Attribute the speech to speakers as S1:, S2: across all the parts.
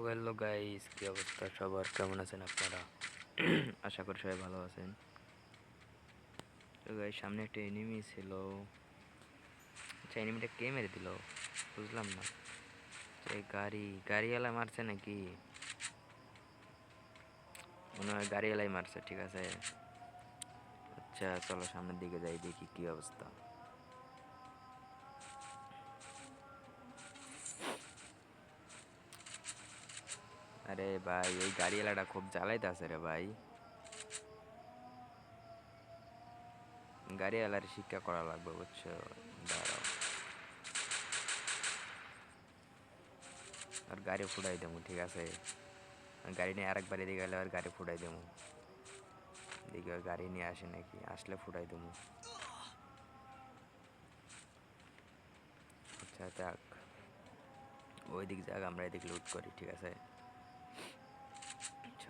S1: Hello guys, কি অবস্থা সবার? কেমন আছেন আপনারা? আশা করি সবাই ভালো আছেন। তো গাইস, সামনে একটা এনিমি ছিল। আচ্ছা, এনিমিটা কে মেরে দিল বুঝলাম না। এই গাড়িওয়ালা মারছে নাকি? মনে হয় গাড়িওয়ালাই মারছে। ঠিক আছে, আচ্ছা চলো সামনের দিকে যাই, দেখি কি অবস্থা। আরে ভাই, এই গাড়িওয়ালাটা খুব জ্বালাইতেছে রে ভাই। গাড়িওয়ালার শিক্ষা করা লাগবে বুঝছো। দাঁড়াও, আর গাড়ি ফুটাই দেবো। ঠিক আছে, আর গাড়ি নিয়ে আরেকবার এদিকে গেলে আর গাড়ি ফুটাই দেবো। দেখি ওর গাড়ি নিয়ে আসে নাকি, আসলে ফুটাই দেবো। আচ্ছা যাক, ওই দিক যাক, আমরা এদিক লুট করি। ঠিক আছে,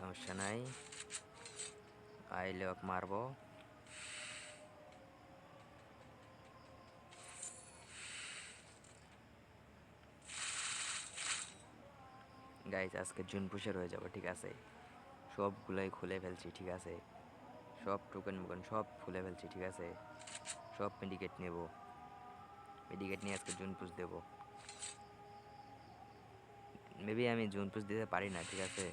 S1: সমস্যা নাই। আইলে ওকে মারবো। গাইজ, আজকে জুন পুষের হয়ে যাবো। ঠিক আছে, সবগুলোই খুলে ফেলছি। ঠিক আছে, সব টোকেন মোকেন সব খুলে ফেলছি। ঠিক আছে, সব মেডিকেট নেব। মেডিকেট নিয়ে আজকে জুন পুষ দেবো। মেবি আমি জুন পুষ দিতে পারি না। ঠিক আছে,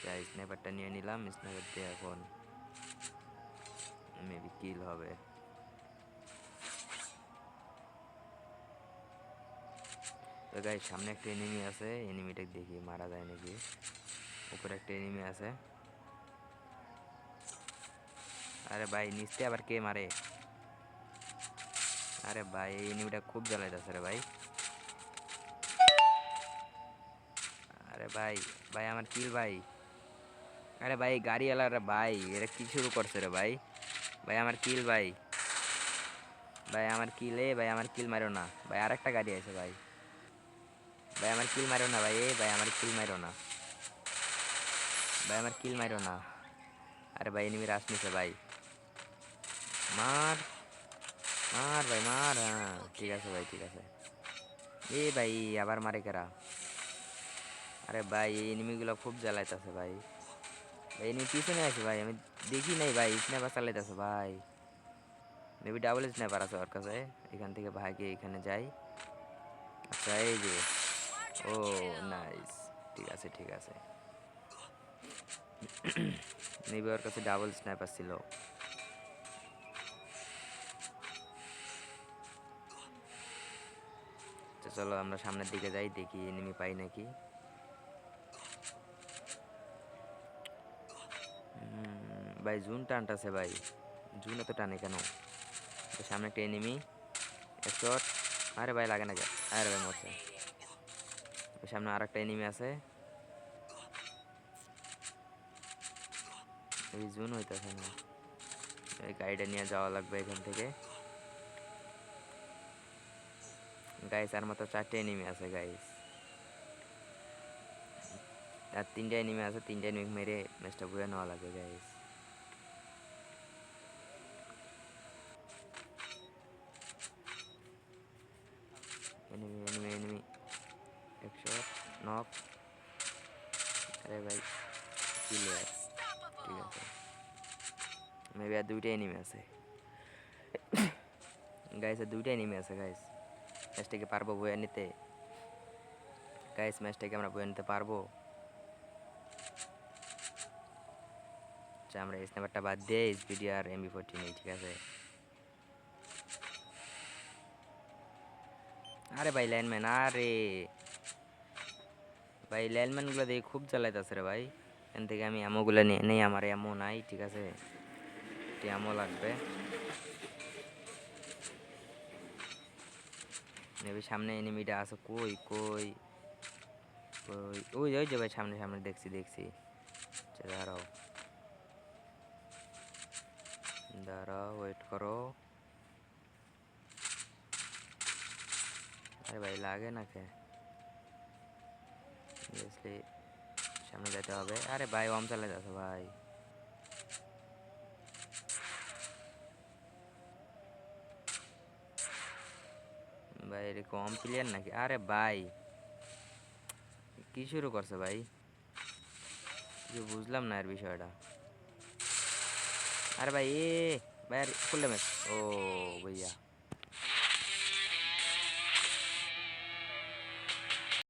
S1: যা স্নাইপারটা নিয়ে নিলাম। স্নাইপার দিয়ে এখন মেবি কিল হবে। তো গাইজ, সামনে একটা এনিমি আছে। এনিমিটা দেখি মারা যায় নাকি। উপরে একটা এনিমি আছে। আরে ভাই, নিচতে আবার কে মারে? আরে ভাই, এই এনিমিটা খুব জ্বালাইতেছে রে ভাই। আরে ভাই, ভাই আমার কিল ভাই। আরে ভাই, গাড়িওয়ালারা ভাই, এরা কি শুরু করছে রে ভাই? ভাই আমার কিল ভাই। ভাই আমার কিল, ভাই আমার কিল মারো না ভাই। আরেকটা গাড়ি আছে ভাই। ভাই আমার কিল মারো না ভাই। ভাই আমার কিল মারো না ভাই। আমার কিল মারো না। আরে ভাই, এনিমি রাশ নিছে ভাই। মার, মার ভাই মার। হ্যাঁ ঠিক আছে ভাই, ঠিক আছে। ভাই, আবার মারে কেরা? আরে ভাই, এই এনিমিগুলো খুব জ্বালাইতেছে ভাই। ভাই এনিমি পিছনে আছে ভাই, আমি দেখি নাই ভাই। স্নাইপার চালাইতেছে ভাই। মেবি ডাবল স্নাইপার আছে ওর কাছে। এখান থেকে ভাগে এখানে যাই। আচ্ছা এই যে, ও নাইস। ঠিক আছে, ঠিক আছে। মেবি ওর কাছে ডাবল স্নাইপার ছিল। তো চলো আমরা সামনের দিকে যাই, দেখি এনিমি পাই নাকি। ভাই জুন টানটাছে ভাই। জুন এত টানে কেন? তো সামনে একটা এনিমি। এক শট। আরে ভাই লাগে না কে? আরে ভাই মরছে। ওই সামনে আর একটা এনিমি আছে। এই জুন হইতেছে না। এই গাড়িটা নিয়ে যাওয়া লাগবে এখান থেকে। গাইস, আর মাত্র 4টে এনিমি আছে গাইস। আর 3টে এনিমি আছে। 3টে এনিমি মেরে ম্যাচটা বুয়ে নেওয়া লাগবে গাইস। Enemy, enemy, enemy. এক শট, নক। আরে ভাই, ক্লিয়ার। ঠিক আছে, মেবি আর 2টে এনিমি আছে গাইস। আর 2টে এনিমি আছে গাইস। ম্যাচটাকে পারবো বয়ে নিতে? গাইস, ম্যাচটাকে আমরা বয়ে নিতে পারবো? আচ্ছা, আমরা স্ন্যাপারটা বাদ দিয়ে এসপিডি আর এমবি40 নেই। ঠিক আছে। আরে ভাই লাইনম্যান, আরে ভাই লাইনম্যানগুলো দেখে খুব জ্বালাইতেছে রে ভাই। এখান থেকে আমি অ্যামোগুলো নিয়ে নেই, আমার অ্যামো নাই। ঠিক আছে, একটি অ্যামো লাগবে। মেবি সামনে এনিমিটা আছে। কই কই কই? ওই ওই যে ভাই, সামনে সামনে দেখছি দেখছি। আচ্ছা দাঁড়াও, দাঁড়াও, ওয়েট করো। আরে ভাই লাগে না কে? অবভিয়াসলি সামনে যেতে হবে। আরে ভাই, ওম চালাই যাচ্ছে ভাই। ভাই এরকম প্লেয়ার নাকি? আরে ভাই, কি কি শুরু করছে ভাই? কিছু বুঝলাম না এর বিষয়টা। আরে ভাই ভাই আর করলে ম্যাচ ও ভাইয়া